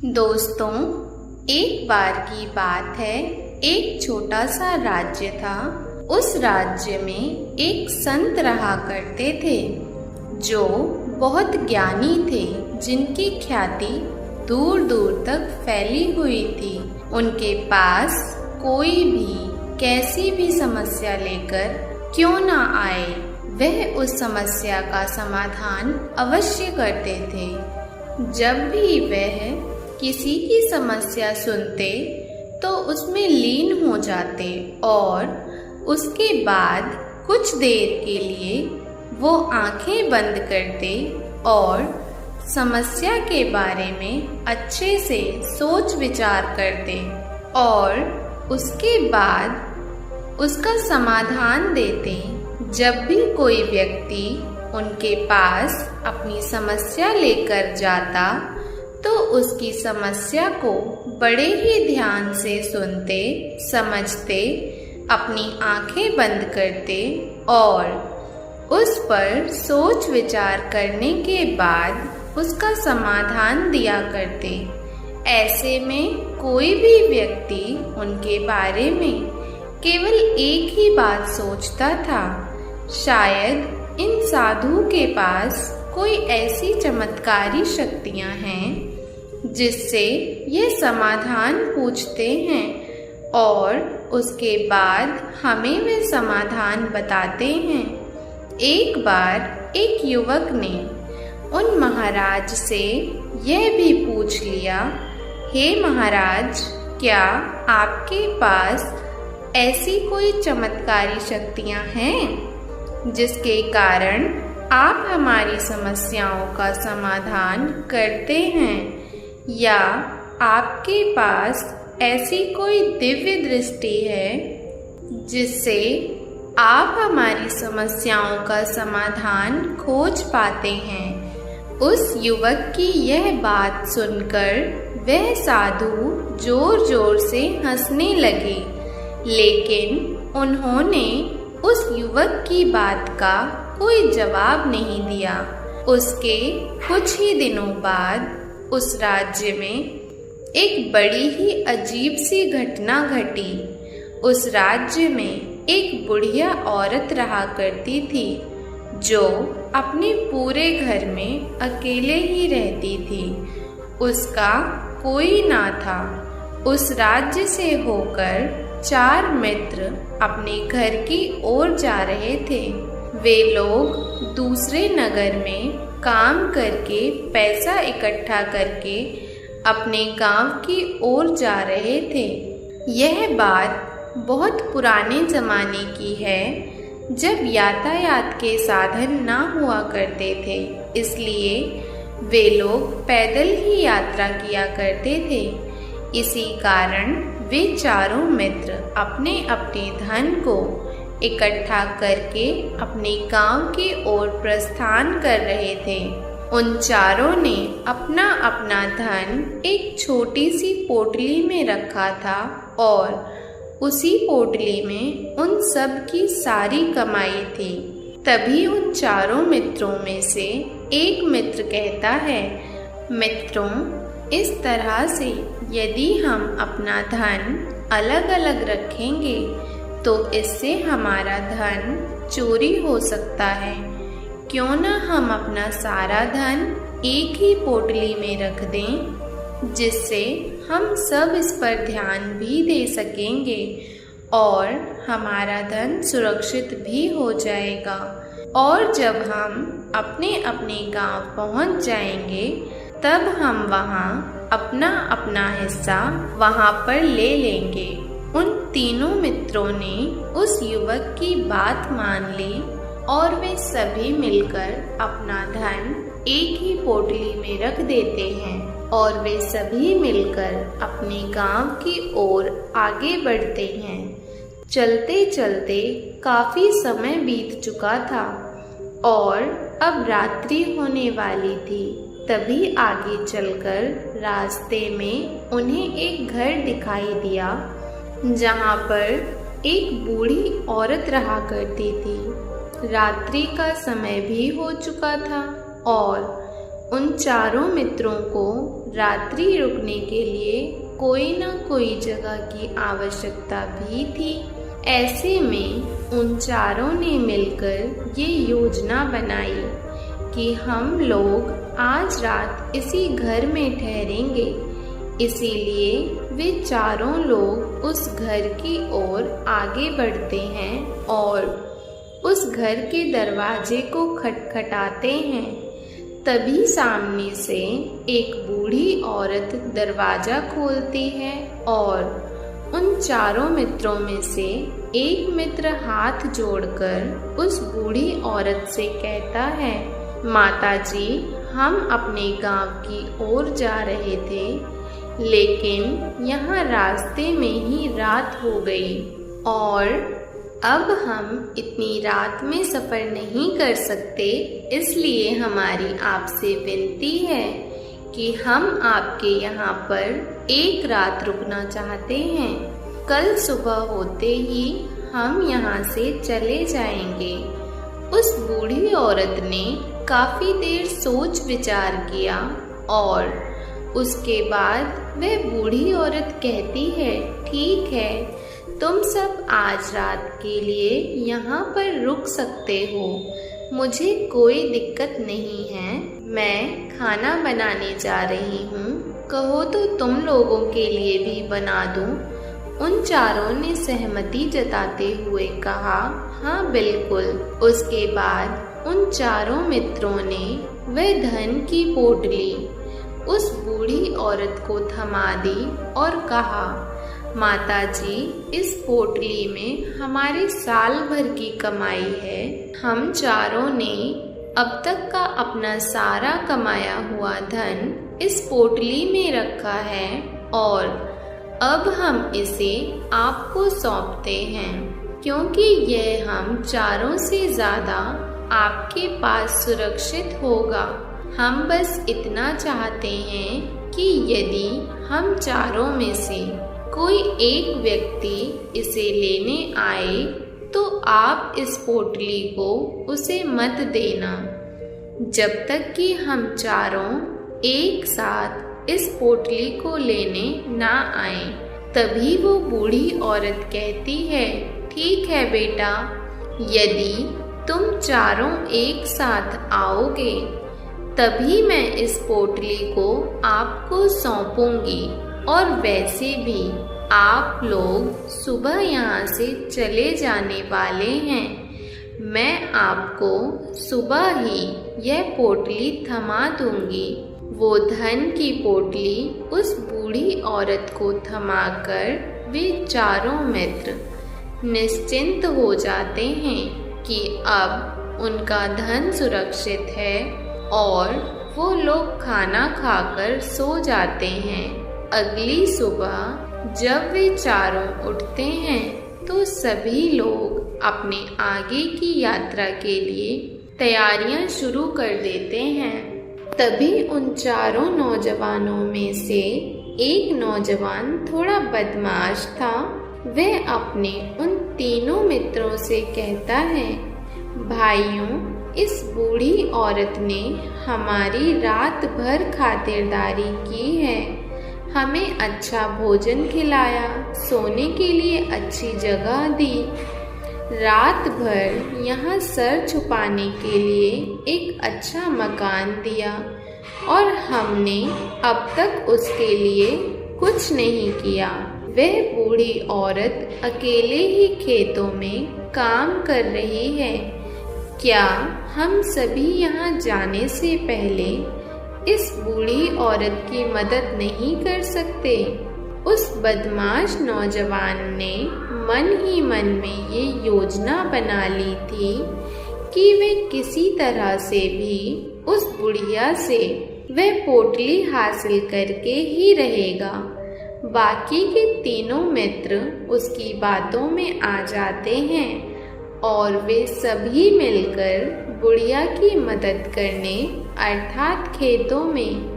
दोस्तों, एक बार की बात है। एक छोटा सा राज्य था। उस राज्य में एक संत रहा करते थे जो बहुत ज्ञानी थे, जिनकी ख्याति दूर दूर तक फैली हुई थी। उनके पास कोई भी कैसी भी समस्या लेकर क्यों ना आए, वह उस समस्या का समाधान अवश्य करते थे। जब भी वह किसी की समस्या सुनते तो उसमें लीन हो जाते और उसके बाद कुछ देर के लिए वो आंखें बंद करते और समस्या के बारे में अच्छे से सोच विचार करते और उसके बाद उसका समाधान देते। जब भी कोई व्यक्ति उनके पास अपनी समस्या लेकर जाता तो उसकी समस्या को बड़े ही ध्यान से सुनते, समझते, अपनी आंखें बंद करते और उस पर सोच विचार करने के बाद उसका समाधान दिया करते। ऐसे में कोई भी व्यक्ति उनके बारे में केवल एक ही बात सोचता था, शायद इन साधु के पास कोई ऐसी चमत्कारी शक्तियां हैं जिससे ये समाधान पूछते हैं और उसके बाद हमें वे समाधान बताते हैं। एक बार एक युवक ने उन महाराज से यह भी पूछ लिया, हे महाराज, क्या आपके पास ऐसी कोई चमत्कारी शक्तियां हैं जिसके कारण आप हमारी समस्याओं का समाधान करते हैं, या आपके पास ऐसी कोई दिव्य दृष्टि है जिससे आप हमारी समस्याओं का समाधान खोज पाते हैं। उस युवक की यह बात सुनकर वह साधु जोर जोर से हंसने लगे, लेकिन उन्होंने उस युवक की बात का कोई जवाब नहीं दिया। उसके कुछ ही दिनों बाद उस राज्य में एक बड़ी ही अजीब सी घटना घटी। उस राज्य में एक बुढ़िया औरत रहा करती थी जो अपने पूरे घर में अकेले ही रहती थी। उसका कोई ना था। उस राज्य से होकर 4 मित्र अपने घर की ओर जा रहे थे। वे लोग दूसरे नगर में काम करके पैसा इकट्ठा करके अपने गांव की ओर जा रहे थे। यह बात बहुत पुराने ज़माने की है, जब यातायात के साधन ना हुआ करते थे, इसलिए वे लोग पैदल ही यात्रा किया करते थे। इसी कारण वे चारों मित्र अपने अपने धन को इकट्ठा करके अपने गांव की ओर प्रस्थान कर रहे थे। उन चारों ने अपना अपना धन एक छोटी सी पोटली में रखा था और उसी पोटली में उन सब की सारी कमाई थी। तभी उन चारों मित्रों में से एक मित्र कहता है, मित्रों, इस तरह से यदि हम अपना धन अलग अलग रखेंगे तो इससे हमारा धन चोरी हो सकता है। क्यों ना हम अपना सारा धन एक ही पोटली में रख दें, जिससे हम सब इस पर ध्यान भी दे सकेंगे और हमारा धन सुरक्षित भी हो जाएगा। और जब हम अपने अपने गांव पहुंच जाएंगे तब हम वहां अपना अपना हिस्सा वहां पर ले लेंगे। उन तीनों मित्रों ने उस युवक की बात मान ली और वे सभी मिलकर अपना धन एक ही पोटली में रख देते हैं और वे सभी मिलकर अपने गांव की ओर आगे बढ़ते हैं। चलते चलते काफी समय बीत चुका था और अब रात्रि होने वाली थी। तभी आगे चलकर रास्ते में उन्हें एक घर दिखाई दिया जहाँ पर एक बूढ़ी औरत रहा करती थी। रात्रि का समय भी हो चुका था और उन चारों मित्रों को रात्रि रुकने के लिए कोई न कोई जगह की आवश्यकता भी थी। ऐसे में उन चारों ने मिलकर ये योजना बनाई कि हम लोग आज रात इसी घर में ठहरेंगे। इसीलिए वे चारों लोग उस घर की ओर आगे बढ़ते हैं और उस घर के दरवाजे को खटखटाते हैं। तभी सामने से एक बूढ़ी औरत दरवाजा खोलती है और उन चारों मित्रों में से एक मित्र हाथ जोड़कर उस बूढ़ी औरत से कहता है, माताजी, हम अपने गांव की ओर जा रहे थे, लेकिन यहाँ रास्ते में ही रात हो गई और अब हम इतनी रात में सफ़र नहीं कर सकते। इसलिए हमारी आपसे विनती है कि हम आपके यहाँ पर एक रात रुकना चाहते हैं। कल सुबह होते ही हम यहाँ से चले जाएंगे। उस बूढ़ी औरत ने काफ़ी देर सोच विचार किया और उसके बाद वह बूढ़ी औरत कहती है, ठीक है, तुम सब आज रात के लिए यहाँ पर रुक सकते हो। मुझे कोई दिक्कत नहीं है। मैं खाना बनाने जा रही हूँ। कहो तो तुम लोगों के लिए भी बना दूँ। उन चारों ने सहमति जताते हुए कहा, हाँ बिल्कुल। उसके बाद उन चारों मित्रों ने वह धन की पोटली उस बूढ़ी औरत को थमा दी और कहा, माताजी, इस पोटली में हमारे साल भर की कमाई है। हम चारों ने अब तक का अपना सारा कमाया हुआ धन इस पोटली में रखा है और अब हम इसे आपको सौंपते हैं, क्योंकि यह हम चारों से ज़्यादा आपके पास सुरक्षित होगा। हम बस इतना चाहते हैं कि यदि हम चारों में से कोई एक व्यक्ति इसे लेने आए तो आप इस पोटली को उसे मत देना जब तक कि हम चारों एक साथ इस पोटली को लेने ना आए। तभी वो बूढ़ी औरत कहती है, ठीक है बेटा, यदि तुम चारों एक साथ आओगे तभी मैं इस पोटली को आपको सौंपूंगी। और वैसे भी आप लोग सुबह यहाँ से चले जाने वाले हैं। मैं आपको सुबह ही यह पोटली थमा दूंगी। वो धन की पोटली उस बूढ़ी औरत को थमाकर वे चारों मित्र निश्चिंत हो जाते हैं कि अब उनका धन सुरक्षित है और वो लोग खाना खाकर सो जाते हैं। अगली सुबह जब वे चारों उठते हैं तो सभी लोग अपने आगे की यात्रा के लिए तैयारियां शुरू कर देते हैं। तभी उन चारों नौजवानों में से एक नौजवान थोड़ा बदमाश था। वह अपने उन तीनों मित्रों से कहता है, भाइयों, इस बूढ़ी औरत ने हमारी रात भर खातिरदारी की है, हमें अच्छा भोजन खिलाया, सोने के लिए अच्छी जगह दी, रात भर यहाँ सर छुपाने के लिए एक अच्छा मकान दिया और हमने अब तक उसके लिए कुछ नहीं किया। वह बूढ़ी औरत अकेले ही खेतों में काम कर रही है। क्या हम सभी यहाँ जाने से पहले इस बूढ़ी औरत की मदद नहीं कर सकते? उस बदमाश नौजवान ने मन ही मन में ये योजना बना ली थी कि वे किसी तरह से भी उस बुढ़िया से वह पोटली हासिल करके ही रहेगा। बाकी के तीनों मित्र उसकी बातों में आ जाते हैं और वे सभी मिलकर बुढ़िया की मदद करने अर्थात खेतों में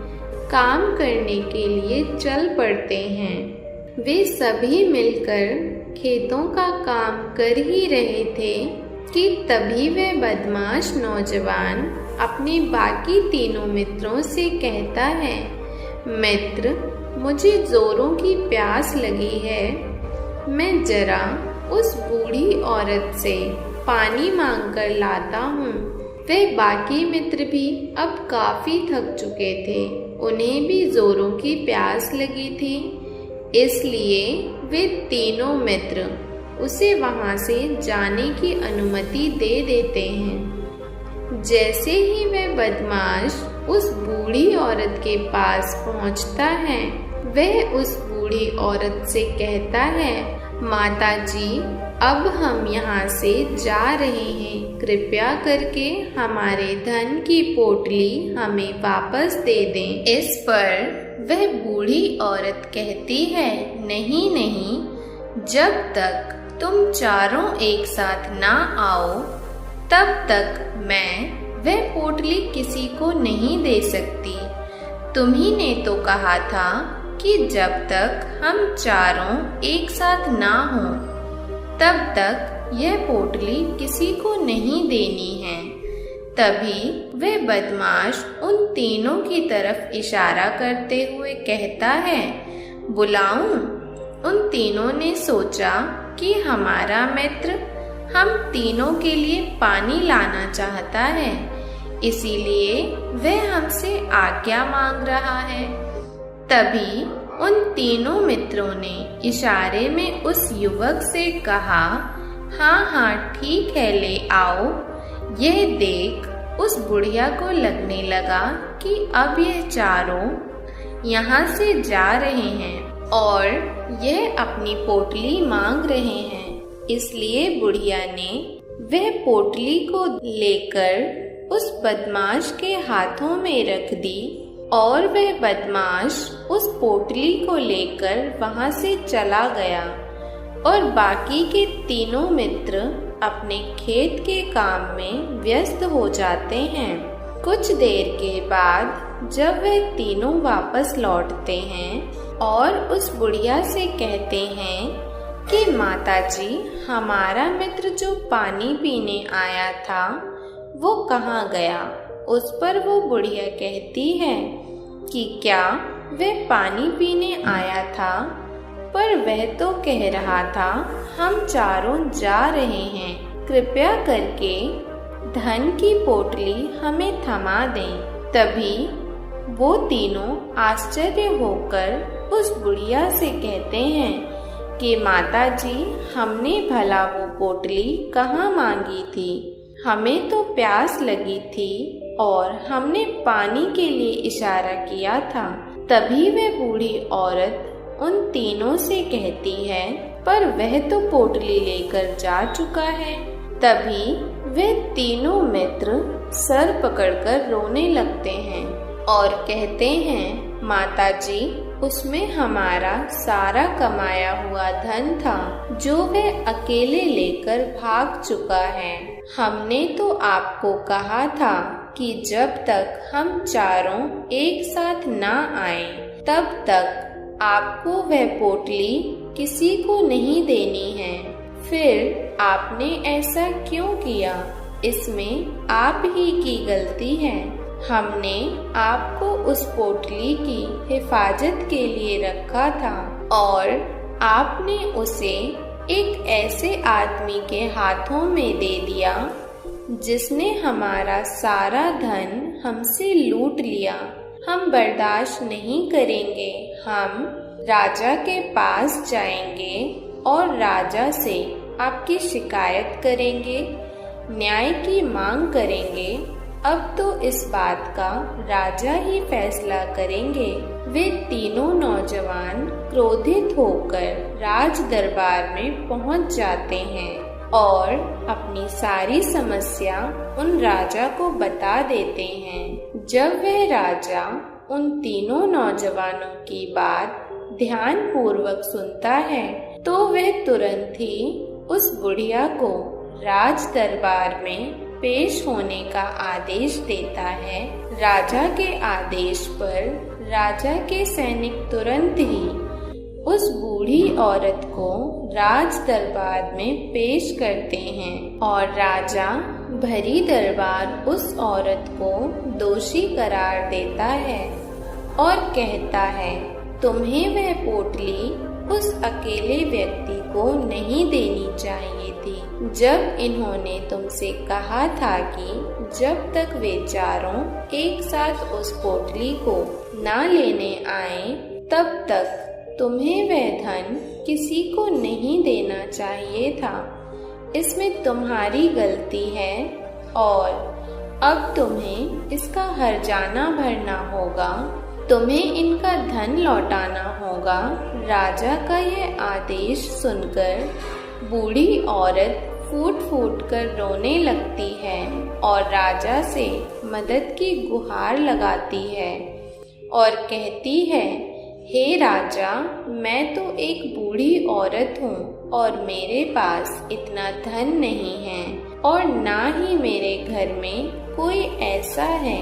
काम करने के लिए चल पड़ते हैं। वे सभी मिलकर खेतों का काम कर ही रहे थे कि तभी वह बदमाश नौजवान अपने बाकी तीनों मित्रों से कहता है, मित्र, मुझे जोरों की प्यास लगी है, मैं जरा उस बूढ़ी औरत से पानी मांगकर लाता हूँ। वे बाकी मित्र भी अब काफी थक चुके थे, उन्हें भी जोरों की प्यास लगी थी, इसलिए वे तीनों मित्र उसे वहां से जाने की अनुमति दे देते हैं। जैसे ही वह बदमाश उस बूढ़ी औरत के पास पहुंचता है, वह उस बूढ़ी औरत से कहता है, माता जी, अब हम यहाँ से जा रहे हैं, कृपया करके हमारे धन की पोटली हमें वापस दे दें। इस पर वह बूढ़ी औरत कहती है, नहीं नहीं, जब तक तुम चारों एक साथ ना आओ तब तक मैं वह पोटली किसी को नहीं दे सकती। तुम्ही ने तो कहा था कि जब तक हम चारों एक साथ ना हों तब तक यह पोटली किसी को नहीं देनी है। तभी वह बदमाश उन तीनों की तरफ इशारा करते हुए कहता है, बुलाऊं? उन तीनों ने सोचा कि हमारा मित्र हम तीनों के लिए पानी लाना चाहता है, इसीलिए वह हमसे आज्ञा मांग रहा है। तभी उन तीनों मित्रों ने इशारे में उस युवक से कहा, हाँ हाँ ठीक है, ले आओ। यह देख उस बुढ़िया को लगने लगा कि अब यह चारों यहाँ से जा रहे हैं और यह अपनी पोटली मांग रहे हैं, इसलिए बुढ़िया ने वह पोटली को लेकर उस बदमाश के हाथों में रख दी और वह बदमाश उस पोटली को लेकर वहां से चला गया और बाकी के तीनों मित्र अपने खेत के काम में व्यस्त हो जाते हैं। कुछ देर के बाद जब वह तीनों वापस लौटते हैं और उस बुढ़िया से कहते हैं कि माताजी, हमारा मित्र जो पानी पीने आया था वो कहाँ गया? उस पर वो बुढ़िया कहती है कि क्या वह पानी पीने आया था, पर वह तो कह रहा था हम चारों जा रहे हैं, कृपया करके धन की पोटली हमें थमा दें। तभी वो तीनों आश्चर्य होकर उस बुढ़िया से कहते हैं कि माताजी, हमने भला वो पोटली कहाँ मांगी थी, हमें तो प्यास लगी थी और हमने पानी के लिए इशारा किया था। तभी वह बूढ़ी औरत उन तीनों से कहती है, पर वह तो पोटली लेकर जा चुका है। तभी वे तीनों मित्र सर पकड़कर रोने लगते हैं और कहते हैं, माताजी, उसमें हमारा सारा कमाया हुआ धन था जो वह अकेले लेकर भाग चुका है। हमने तो आपको कहा था कि जब तक हम चारों एक साथ ना आएं, तब तक आपको वह पोटली किसी को नहीं देनी है। फिर आपने ऐसा क्यों किया? इसमें आप ही की गलती है। हमने आपको उस पोटली की हिफाजत के लिए रखा था और आपने उसे एक ऐसे आदमी के हाथों में दे दिया जिसने हमारा सारा धन हमसे लूट लिया। हम बर्दाश्त नहीं करेंगे। हम राजा के पास जाएंगे और राजा से आपकी शिकायत करेंगे, न्याय की मांग करेंगे। अब तो इस बात का राजा ही फैसला करेंगे। वे तीनों नौजवान क्रोधित होकर राज दरबार में पहुंच जाते हैं और अपनी सारी समस्या उन राजा को बता देते हैं। जब वह राजा उन तीनों नौजवानों की बात ध्यान पूर्वक सुनता है तो वह तुरंत ही उस बुढ़िया को राज दरबार में पेश होने का आदेश देता है। राजा के आदेश पर राजा के सैनिक तुरंत ही उस बूढ़ी औरत को राज दरबार में पेश करते हैं और राजा भरी दरबार उस औरत को दोषी करार देता है और कहता है, तुम्हें वह पोटली उस अकेले व्यक्ति को नहीं देनी चाहिए थी। जब इन्होंने तुमसे कहा था कि जब तक वे चारों एक साथ उस पोटली को ना लेने आए, तब तक तुम्हें वह धन किसी को नहीं देना चाहिए था। इसमें तुम्हारी गलती है और अब तुम्हें इसका हर्जाना भरना होगा। तुम्हें इनका धन लौटाना होगा। राजा का यह आदेश सुनकर बूढ़ी औरत फूट फूट कर रोने लगती है और राजा से मदद की गुहार लगाती है और कहती है, हे राजा, मैं तो एक बूढ़ी औरत हूँ और मेरे पास इतना धन नहीं है और ना ही मेरे घर में कोई ऐसा है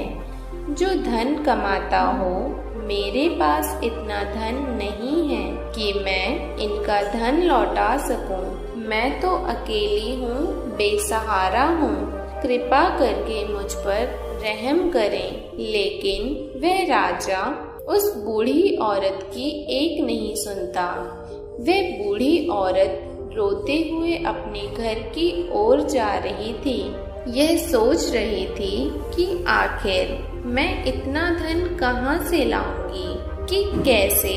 जो धन कमाता हो। मेरे पास इतना धन नहीं है कि मैं इनका धन लौटा सकूं। मैं तो अकेली हूँ, बेसहारा हूँ। कृपा करके मुझ पर रहम करें। लेकिन वह राजा उस बूढ़ी औरत की एक नहीं सुनता। वह बूढ़ी औरत रोते हुए अपने घर की ओर जा रही थी। यह सोच रही थी कि आखिर मैं इतना धन कहाँ से लाऊंगी, कि कैसे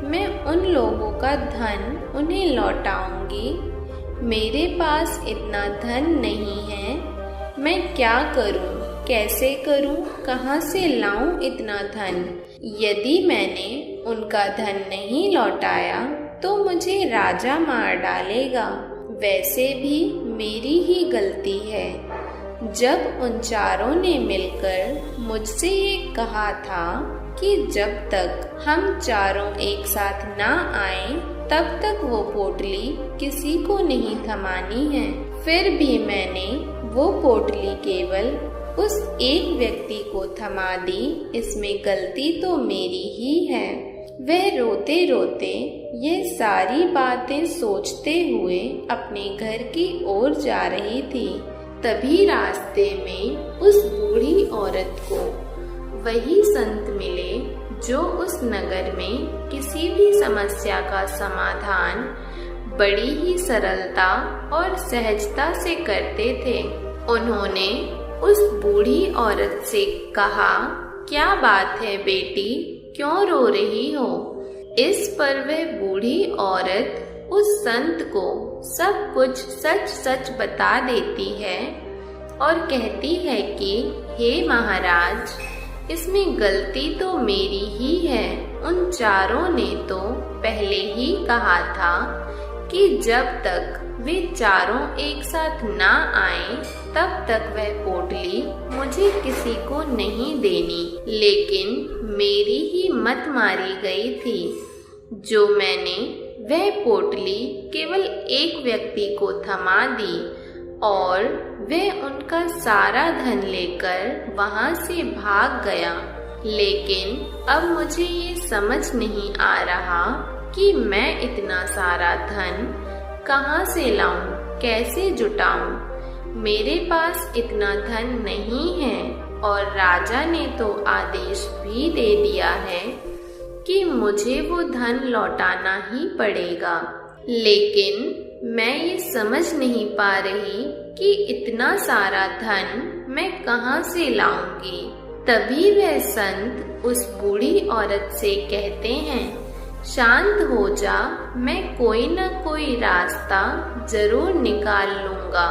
मैं उन लोगों का धन उन्हें लौटाऊंगी। मेरे पास इतना धन नहीं है। मैं क्या करूं, कैसे करूं, कहाँ से लाऊं इतना धन। यदि मैंने उनका धन नहीं लौटाया तो मुझे राजा मार डालेगा। वैसे भी मेरी ही गलती है। जब उन चारों ने मिलकर मुझसे ये कहा था कि जब तक हम चारों एक साथ ना आए तब तक वो पोटली किसी को नहीं थमानी है, फिर भी मैंने वो पोटली केवल उस एक व्यक्ति को थमा दी। इसमें गलती तो मेरी ही है। वह रोते रोते ये सारी बातें सोचते हुए अपने घर की ओर जा रही थी। तभी रास्ते में उस बूढ़ी औरत को वही संत मिले जो उस नगर में किसी भी समस्या का समाधान बड़ी ही सरलता और सहजता से करते थे। उन्होंने उस बूढ़ी औरत से कहा, क्या बात है बेटी, क्यों रो रही हो? इस पर वह बूढ़ी औरत उस संत को सब कुछ सच सच बता देती है और कहती है कि हे महाराज, इसमें गलती तो मेरी ही है। उन चारों ने तो पहले ही कहा था कि जब तक वे चारों एक साथ ना आए तब तक वह पोटली मुझे किसी को नहीं देनी, लेकिन मेरी ही मत मारी गई थी जो मैंने वह पोटली केवल एक व्यक्ति को थमा दी और वह उनका सारा धन लेकर वहां से भाग गया। लेकिन अब मुझे ये समझ नहीं आ रहा कि मैं इतना सारा धन कहाँ से लाऊं, कैसे जुटाऊं। मेरे पास इतना धन नहीं है और राजा ने तो आदेश भी दे दिया है कि मुझे वो धन लौटाना ही पड़ेगा। लेकिन मैं ये समझ नहीं पा रही कि इतना सारा धन मैं कहाँ से लाऊंगी। तभी वह संत उस बूढ़ी औरत से कहते हैं, शांत हो जा, मैं कोई न कोई रास्ता जरूर निकाल लूंगा।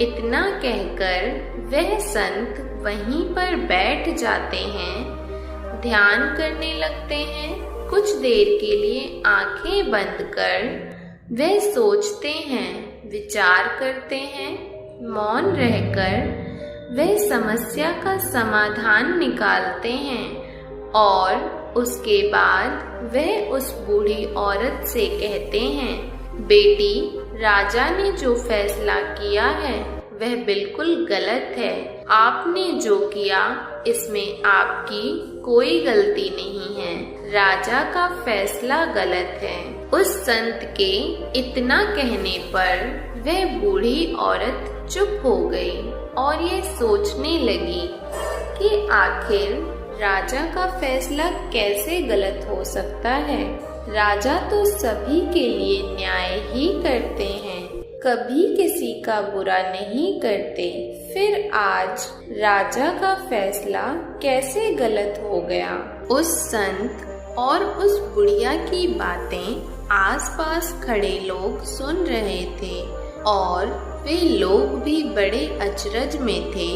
इतना कहकर वह संत वहीं पर बैठ जाते हैं, ध्यान करने लगते हैं। कुछ देर के लिए आंखें बंद कर वे सोचते हैं, विचार करते हैं। मौन रहकर वे समस्या का समाधान निकालते हैं और उसके बाद वह उस बूढ़ी औरत से कहते हैं, बेटी, राजा ने जो फैसला किया है वह बिल्कुल गलत है। आपने जो किया इसमें आपकी कोई गलती नहीं है। राजा का फैसला गलत है। उस संत के इतना कहने पर वह बूढ़ी औरत चुप हो गई और ये सोचने लगी कि आखिर राजा का फैसला कैसे गलत हो सकता है? राजा तो सभी के लिए न्याय ही करते हैं, कभी किसी का बुरा नहीं करते। फिर आज राजा का फैसला कैसे गलत हो गया? उस संत और उस बुढ़िया की बातें आसपास खड़े लोग सुन रहे थे और वे लोग भी बड़े अचरज में थे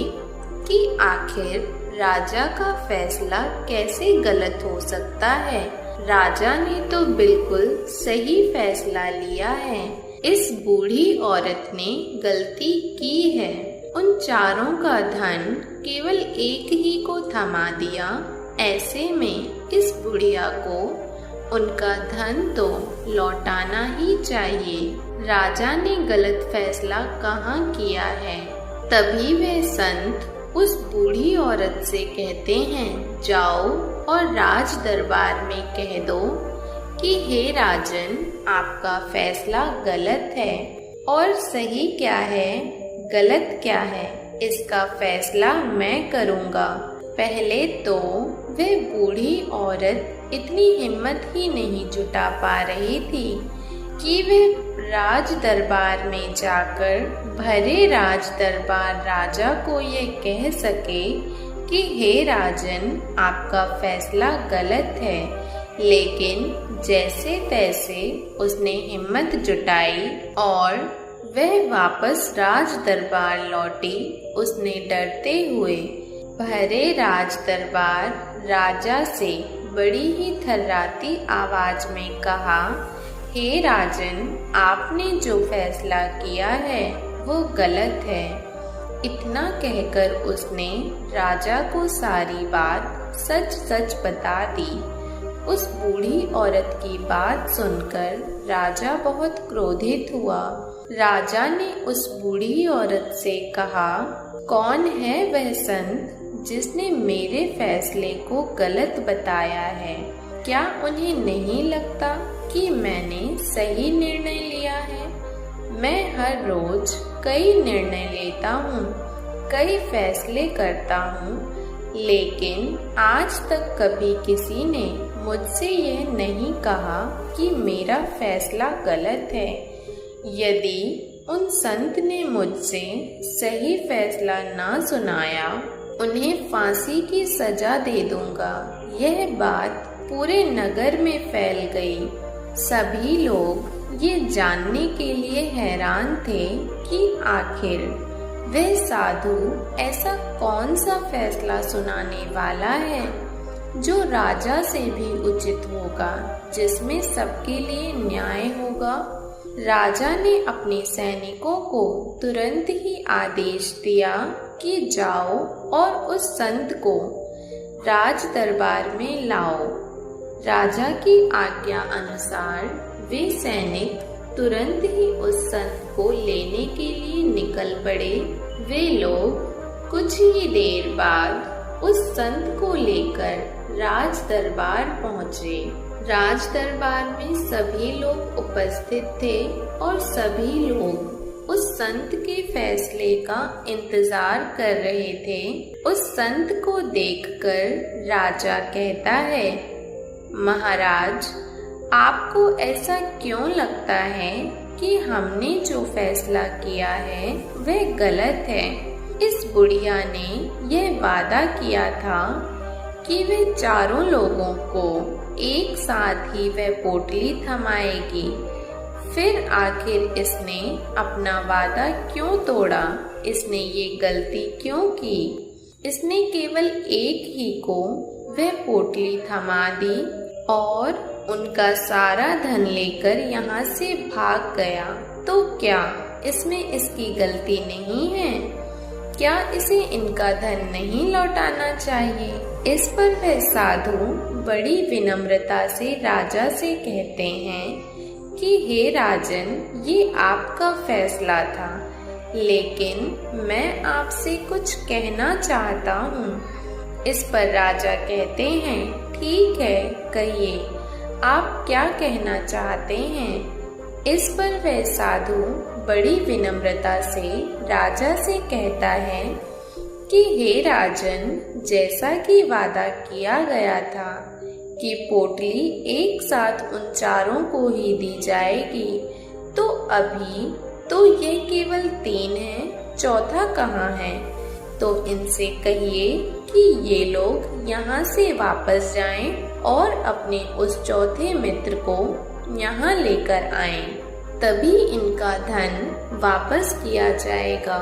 कि आखिर राजा का फैसला कैसे गलत हो सकता है। राजा ने तो बिल्कुल सही फैसला लिया है। इस बूढ़ी औरत ने गलती की है। उन चारों का धन केवल एक ही को थमा दिया। ऐसे में इस बुढ़िया को उनका धन तो लौटाना ही चाहिए। राजा ने गलत फैसला कहाँ किया है? तभी वह संत उस बूढ़ी औरत से कहते हैं, जाओ और राज दरबार में कह दो कि हे राजन, आपका फैसला गलत है। और सही क्या है, गलत क्या है, इसका फैसला मैं करूँगा। पहले तो वह बूढ़ी औरत इतनी हिम्मत ही नहीं जुटा पा रही थी कि वह राज दरबार में जाकर भरे राज दरबार राजा को ये कह सके कि हे राजन, आपका फैसला गलत है। लेकिन जैसे तैसे उसने हिम्मत जुटाई और वह वापस राज दरबार लौटी। उसने डरते हुए भरे राज दरबार राजा से बड़ी ही थर्राती आवाज में कहा, हे राजन, आपने जो फैसला किया है वो गलत है। इतना कहकर उसने राजा को सारी बात सच सच बता दी। उस बूढ़ी औरत की बात सुनकर राजा बहुत क्रोधित हुआ। राजा ने उस बूढ़ी औरत से कहा, कौन है वह संत जिसने मेरे फैसले को गलत बताया है? क्या उन्हें नहीं लगता कि मैंने सही निर्णय लिया है? मैं हर रोज कई निर्णय लेता हूँ, कई फैसले करता हूँ, लेकिन आज तक कभी किसी ने मुझसे यह नहीं कहा कि मेरा फैसला गलत है। यदि उन संत ने मुझसे सही फैसला ना सुनाया, उन्हें फांसी की सजा दे दूंगा। यह बात पूरे नगर में फैल गई। सभी लोग ये जानने के लिए हैरान थे कि आखिर वह साधु ऐसा कौन सा फैसला सुनाने वाला है जो राजा से भी उचित होगा, जिसमें सबके लिए न्याय होगा। राजा ने अपने सैनिकों को तुरंत ही आदेश दिया कि जाओ और उस संत को राज दरबार में लाओ। राजा की आज्ञा अनुसार वे सैनिक तुरंत ही उस संत को लेने के लिए निकल पड़े। वे लोग कुछ ही देर बाद उस संत को लेकर राज दरबार पहुँचे। राज दरबार में सभी लोग उपस्थित थे और सभी लोग उस संत के फैसले का इंतजार कर रहे थे। उस संत को देखकर राजा कहता है, महाराज, आपको ऐसा क्यों लगता है कि हमने जो फैसला किया है वह गलत है? इस बुढ़िया ने यह वादा किया था कि वह चारों लोगों को एक साथ ही वह पोटली थमाएगी। फिर आखिर इसने अपना वादा क्यों तोड़ा? इसने ये गलती क्यों की? इसने केवल एक ही को वह पोटली थमा दी और उनका सारा धन लेकर यहाँ से भाग गया। तो क्या इसमें इसकी गलती नहीं है? क्या इसे इनका धन नहीं लौटाना चाहिए? इस पर वह साधु बड़ी विनम्रता से राजा से कहते हैं कि हे राजन, ये आपका फैसला था, लेकिन मैं आपसे कुछ कहना चाहता हूँ। इस पर राजा कहते हैं, ठीक है, कहिए, आप क्या कहना चाहते हैं? इस पर वह साधु बड़ी विनम्रता से राजा से कहता है कि हे राजन, जैसा कि वादा किया गया था कि पोटली एक साथ उन चारों को ही दी जाएगी, तो अभी तो ये केवल 3 हैं, चौथा कहाँ है? तो इनसे कहिए कि ये लोग यहाँ से वापस जाएं और अपने उस चौथे मित्र को यहाँ लेकर आएं। तभी इनका धन वापस किया जाएगा।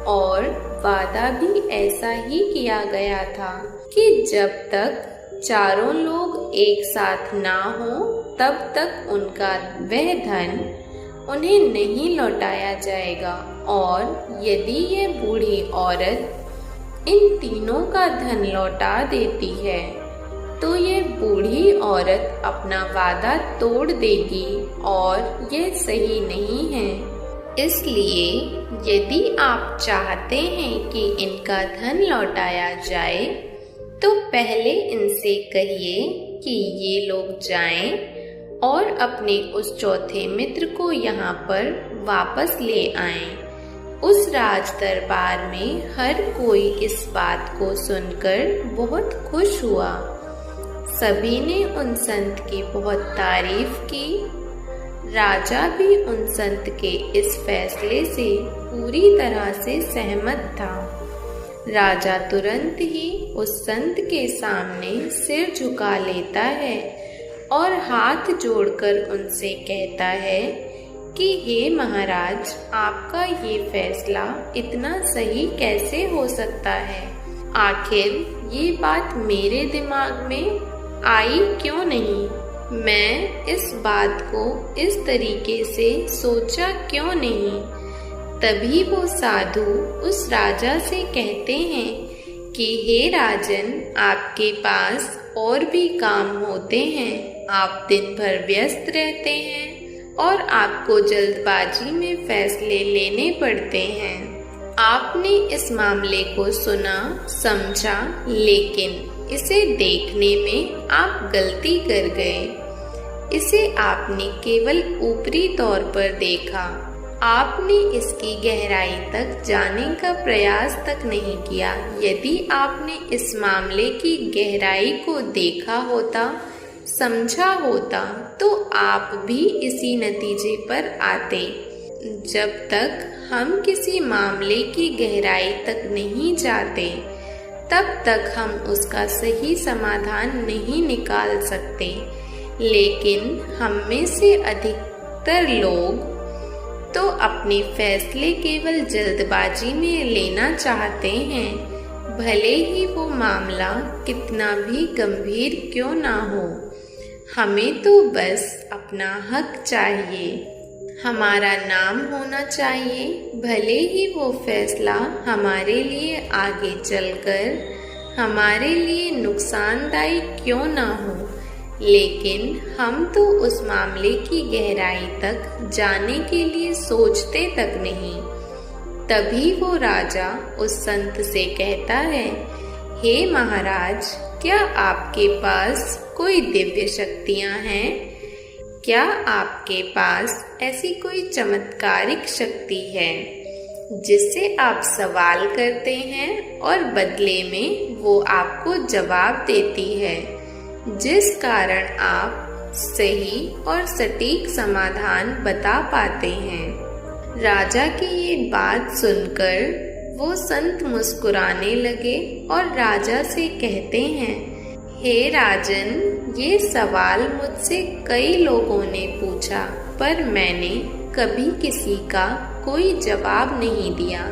और वादा भी ऐसा ही किया गया था कि जब तक चारों लोग एक साथ ना हो तब तक उनका वह धन उन्हें नहीं लौटाया जाएगा। और यदि ये बूढ़ी औरत इन तीनों का धन लौटा देती है तो ये बूढ़ी औरत अपना वादा तोड़ देगी और यह सही नहीं है। इसलिए यदि आप चाहते हैं कि इनका धन लौटाया जाए तो पहले इनसे कहिए कि ये लोग जाएं और अपने उस चौथे मित्र को यहाँ पर वापस ले आएं। उस राज दरबार में हर कोई इस बात को सुनकर बहुत खुश हुआ। सभी ने उन संत की बहुत तारीफ की। राजा भी उन संत के इस फैसले से पूरी तरह से सहमत था। राजा तुरंत ही उस संत के सामने सिर झुका लेता है और हाथ जोड़कर उनसे कहता है कि हे महाराज, आपका ये फैसला इतना सही कैसे हो सकता है? आखिर ये बात मेरे दिमाग में आई क्यों नहीं? मैं इस बात को इस तरीके से सोचा क्यों नहीं? तभी वो साधु उस राजा से कहते हैं कि हे राजन, आपके पास और भी काम होते हैं। आप दिन भर व्यस्त रहते हैं और आपको जल्दबाजी में फैसले लेने पड़ते हैं। आपने इस मामले को सुना, समझा, लेकिन इसे देखने में आप गलती कर गए। इसे आपने केवल ऊपरी तौर पर देखा। आपने इसकी गहराई तक जाने का प्रयास तक नहीं किया। यदि आपने इस मामले की गहराई को देखा होता, समझा होता, तो आप भी इसी नतीजे पर आते। जब तक हम किसी मामले की गहराई तक नहीं जाते, तब तक हम उसका सही समाधान नहीं निकाल सकते। लेकिन हम में से अधिकतर लोग तो अपने फैसले केवल जल्दबाजी में लेना चाहते हैं, भले ही वो मामला कितना भी गंभीर क्यों ना हो। हमें तो बस अपना हक चाहिए, हमारा नाम होना चाहिए, भले ही वो फैसला हमारे लिए आगे चलकर हमारे लिए नुकसानदायी क्यों ना हो। लेकिन हम तो उस मामले की गहराई तक जाने के लिए सोचते तक नहीं। तभी वो राजा उस संत से कहता है, हे महाराज, क्या आपके पास कोई दिव्य शक्तियाँ हैं? क्या आपके पास ऐसी कोई चमत्कारिक शक्ति है जिससे आप सवाल करते हैं और बदले में वो आपको जवाब देती है, जिस कारण आप सही और सटीक समाधान बता पाते हैं? राजा की ये बात सुनकर वो संत मुस्कुराने लगे और राजा से कहते हैं, हे राजन, ये सवाल मुझसे कई लोगों ने पूछा, पर मैंने कभी किसी का कोई जवाब नहीं दिया।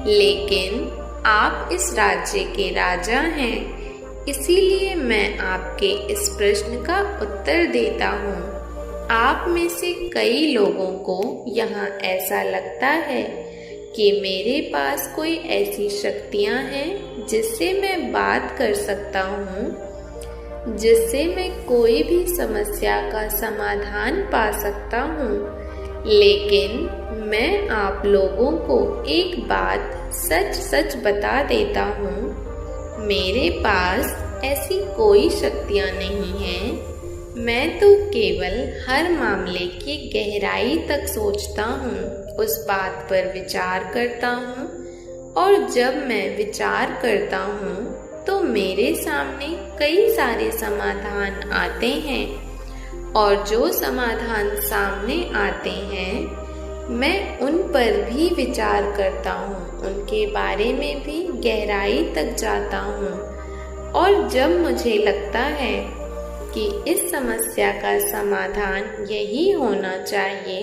लेकिन आप इस राज्य के राजा हैं, इसीलिए मैं आपके इस प्रश्न का उत्तर देता हूँ। आप में से कई लोगों को यहाँ ऐसा लगता है कि मेरे पास कोई ऐसी शक्तियाँ हैं जिससे मैं बात कर सकता हूँ, जिससे मैं कोई भी समस्या का समाधान पा सकता हूँ। लेकिन मैं आप लोगों को एक बात सच सच बता देता हूँ, मेरे पास ऐसी कोई शक्तियाँ नहीं हैं। मैं तो केवल हर मामले की गहराई तक सोचता हूँ, उस बात पर विचार करता हूँ, और जब मैं विचार करता हूँ तो मेरे सामने कई सारे समाधान आते हैं, और जो समाधान सामने आते हैं मैं उन पर भी विचार करता हूँ, उनके बारे में भी गहराई तक जाता हूँ। और जब मुझे लगता है कि इस समस्या का समाधान यही होना चाहिए,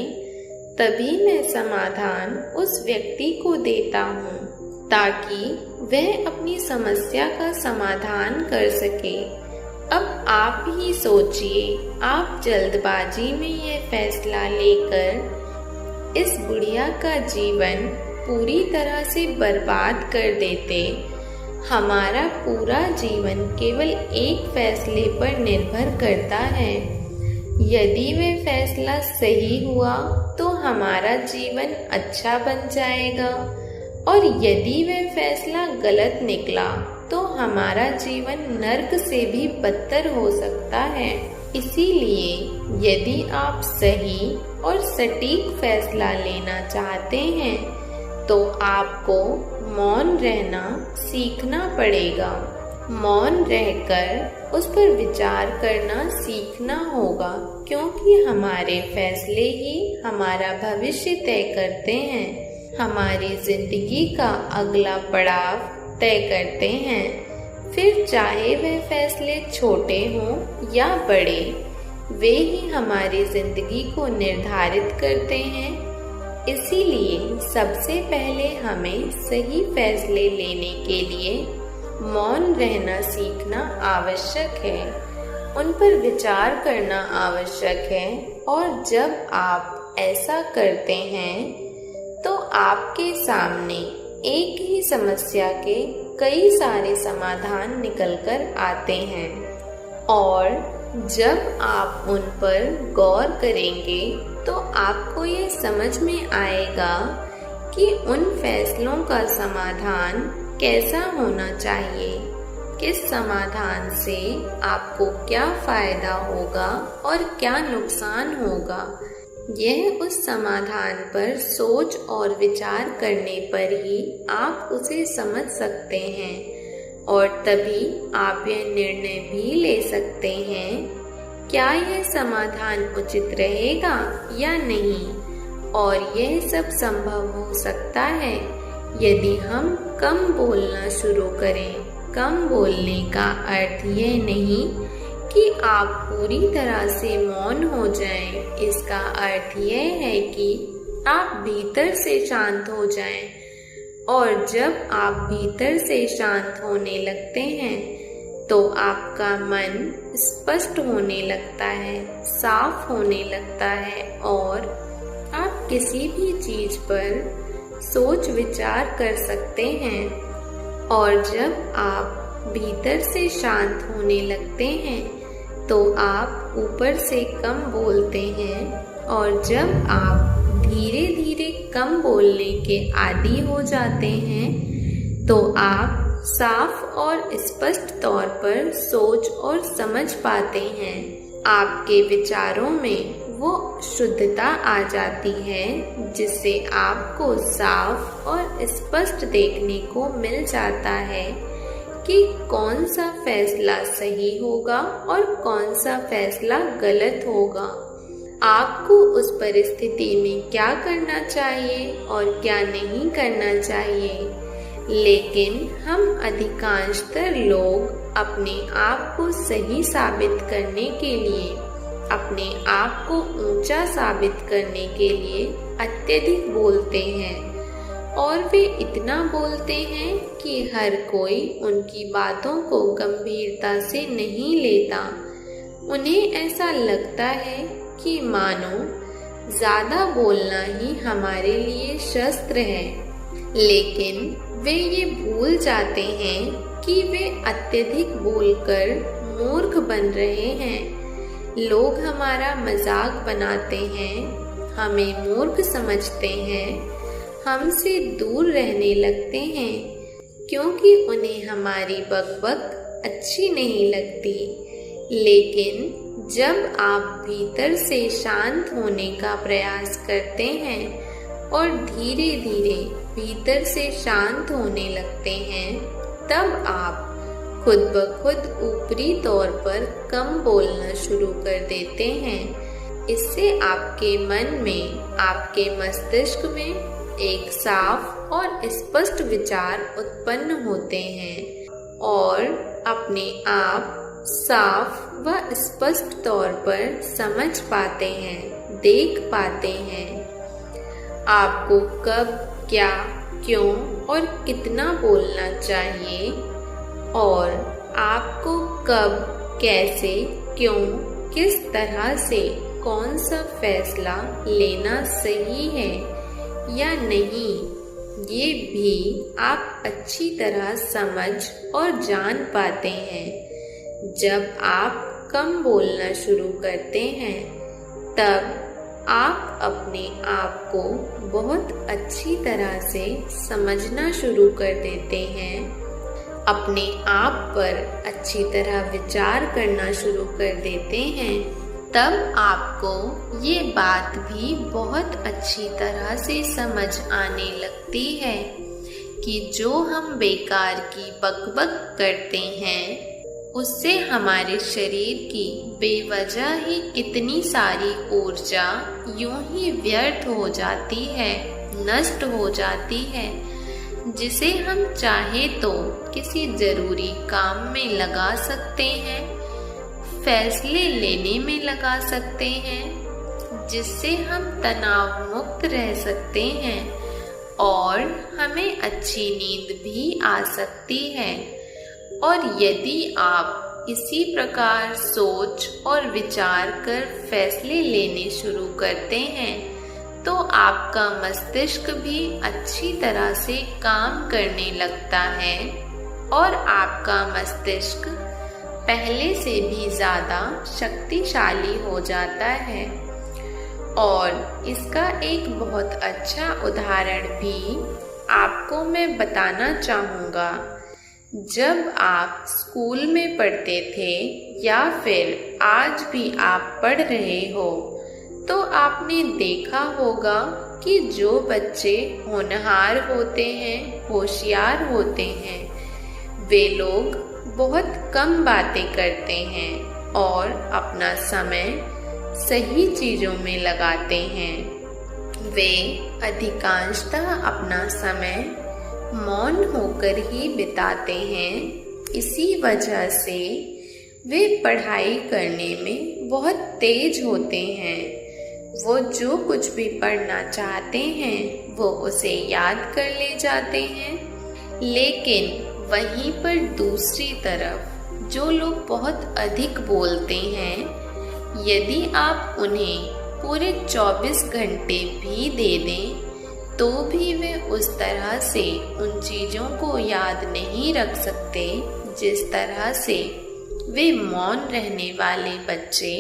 तभी मैं समाधान उस व्यक्ति को देता हूँ ताकि वह अपनी समस्या का समाधान कर सके। अब आप ही सोचिए, आप जल्दबाजी में यह फैसला लेकर इस बुढ़िया का जीवन पूरी तरह से बर्बाद कर देते। हमारा पूरा जीवन केवल एक फैसले पर निर्भर करता है। यदि वह फैसला सही हुआ तो हमारा जीवन अच्छा बन जाएगा, और यदि वह फैसला गलत निकला तो हमारा जीवन नर्क से भी बदतर हो सकता है। इसीलिए यदि आप सही और सटीक फैसला लेना चाहते हैं तो आपको मौन रहना सीखना पड़ेगा। मौन रहकर उस पर विचार करना सीखना होगा, क्योंकि हमारे फैसले ही हमारा भविष्य तय करते हैं, हमारी जिंदगी का अगला पड़ाव तय करते हैं। फिर चाहे वह फैसले छोटे हों या बड़े, वे ही हमारी जिंदगी को निर्धारित करते हैं। इसीलिए सबसे पहले हमें सही फैसले लेने के लिए मौन रहना सीखना आवश्यक है, उन पर विचार करना आवश्यक है। और जब आप ऐसा करते हैं तो आपके सामने एक ही समस्या के कई सारे समाधान निकलकर आते हैं, और जब आप उन पर गौर करेंगे तो आपको ये समझ में आएगा कि उन फैसलों का समाधान कैसा होना चाहिए, किस समाधान से आपको क्या फायदा होगा और क्या नुकसान होगा। यह उस समाधान पर सोच और विचार करने पर ही आप उसे समझ सकते हैं, और तभी आप यह निर्णय भी ले सकते हैं क्या यह समाधान उचित रहेगा या नहीं। और यह सब संभव हो सकता है यदि हम कम बोलना शुरू करें। कम बोलने का अर्थ यह नहीं कि आप पूरी तरह से मौन हो जाएं। इसका अर्थ यह है कि आप भीतर से शांत हो जाएं, और जब आप भीतर से शांत होने लगते हैं तो आपका मन स्पष्ट होने लगता है, साफ होने लगता है, और आप किसी भी चीज पर सोच विचार कर सकते हैं। और जब आप भीतर से शांत होने लगते हैं तो आप ऊपर से कम बोलते हैं, और जब आप धीरे धीरे कम बोलने के आदी हो जाते हैं तो आप साफ और स्पष्ट तौर पर सोच और समझ पाते हैं। आपके विचारों में वो शुद्धता आ जाती है जिससे आपको साफ और स्पष्ट देखने को मिल जाता है कि कौन सा फैसला सही होगा और कौन सा फैसला गलत होगा। आपको उस परिस्थिति में क्या करना चाहिए और क्या नहीं करना चाहिए। लेकिन हम अधिकांशतर लोग अपने आप को सही साबित करने के लिए, अपने आप को ऊंचा साबित करने के लिए अत्यधिक बोलते हैं, और वे इतना बोलते हैं कि हर कोई उनकी बातों को गंभीरता से नहीं लेता। उन्हें ऐसा लगता है कि मानो ज्यादा बोलना ही हमारे लिए शस्त्र है, लेकिन वे ये भूल जाते हैं कि वे अत्यधिक बोलकर मूर्ख बन रहे हैं। लोग हमारा मजाक बनाते हैं, हमें मूर्ख समझते हैं, हमसे दूर रहने लगते हैं क्योंकि उन्हें हमारी बकबक अच्छी नहीं लगती। लेकिन जब आप भीतर से शांत होने का प्रयास करते हैं और धीरे धीरे भीतर से शांत होने लगते हैं, तब आप खुद ब खुद ऊपरी तौर पर कम बोलना शुरू कर देते हैं। इससे आपके मन में, आपके मस्तिष्क में एक साफ और स्पष्ट विचार उत्पन्न होते हैं और अपने आप साफ व स्पष्ट तौर पर समझ पाते हैं, देख पाते हैं आपको कब, क्या, क्यों और कितना बोलना चाहिए और आपको कब, कैसे, क्यों, किस तरह से कौन सा फैसला लेना सही है या नहीं, ये भी आप अच्छी तरह समझ और जान पाते हैं। जब आप कम बोलना शुरू करते हैं तब आप अपने आप को बहुत अच्छी तरह से समझना शुरू कर देते हैं, अपने आप पर अच्छी तरह विचार करना शुरू कर देते हैं। तब आपको ये बात भी बहुत अच्छी तरह से समझ आने लगती है कि जो हम बेकार की बकबक करते हैं उससे हमारे शरीर की बेवजह ही कितनी सारी ऊर्जा यूं ही व्यर्थ हो जाती है, नष्ट हो जाती है, जिसे हम चाहे तो किसी जरूरी काम में लगा सकते हैं, फैसले लेने में लगा सकते हैं, जिससे हम तनाव मुक्त रह सकते हैं और हमें अच्छी नींद भी आ सकती है। और यदि आप इसी प्रकार सोच और विचार कर फैसले लेने शुरू करते हैं तो आपका मस्तिष्क भी अच्छी तरह से काम करने लगता है और आपका मस्तिष्क पहले से भी ज़्यादा शक्तिशाली हो जाता है। और इसका एक बहुत अच्छा उदाहरण भी आपको मैं बताना चाहूँगा। जब आप स्कूल में पढ़ते थे या फिर आज भी आप पढ़ रहे हो तो आपने देखा होगा कि जो बच्चे होनहार होते हैं, होशियार होते हैं, वे लोग बहुत कम बातें करते हैं और अपना समय सही चीज़ों में लगाते हैं। वे अधिकांशतः अपना समय मौन होकर ही बिताते हैं। इसी वजह से वे पढ़ाई करने में बहुत तेज होते हैं। वो जो कुछ भी पढ़ना चाहते हैं वो उसे याद कर ले जाते हैं। लेकिन वहीं पर दूसरी तरफ जो लोग बहुत अधिक बोलते हैं, यदि आप उन्हें पूरे 24 घंटे भी दे दें तो भी वे उस तरह से उन चीज़ों को याद नहीं रख सकते जिस तरह से वे मौन रहने वाले बच्चे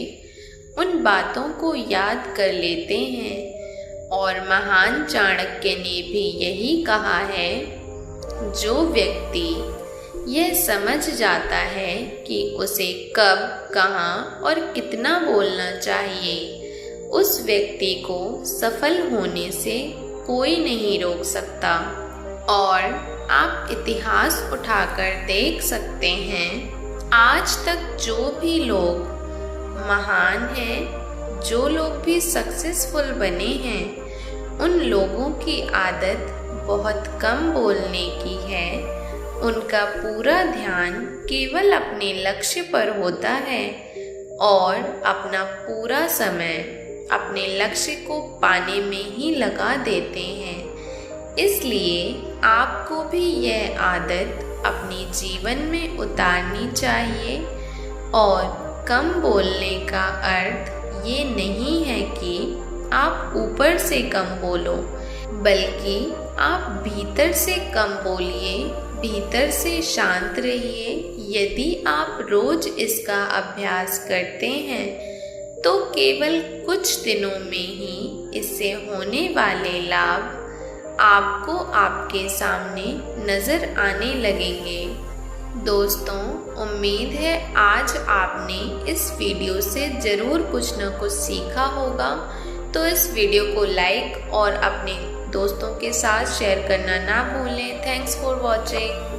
उन बातों को याद कर लेते हैं। और महान चाणक्य ने भी यही कहा है, जो व्यक्ति यह समझ जाता है कि उसे कब, कहाँ और कितना बोलना चाहिए, उस व्यक्ति को सफल होने से कोई नहीं रोक सकता। और आप इतिहास उठाकर देख सकते हैं, आज तक जो भी लोग महान हैं, जो लोग भी सक्सेसफुल बने हैं, उन लोगों की आदत बहुत कम बोलने की है। उनका पूरा ध्यान केवल अपने लक्ष्य पर होता है और अपना पूरा समय अपने लक्ष्य को पाने में ही लगा देते हैं। इसलिए आपको भी यह आदत अपने जीवन में उतारनी चाहिए। और कम बोलने का अर्थ ये नहीं है कि आप ऊपर से कम बोलो, बल्कि आप भीतर से कम बोलिए, भीतर से शांत रहिए। यदि आप रोज इसका अभ्यास करते हैं तो केवल कुछ दिनों में ही इससे होने वाले लाभ आपको आपके सामने नज़र आने लगेंगे। दोस्तों, उम्मीद है आज आपने इस वीडियो से ज़रूर कुछ न कुछ सीखा होगा। तो इस वीडियो को लाइक और अपने दोस्तों के साथ शेयर करना ना भूलें। Thanks for watching.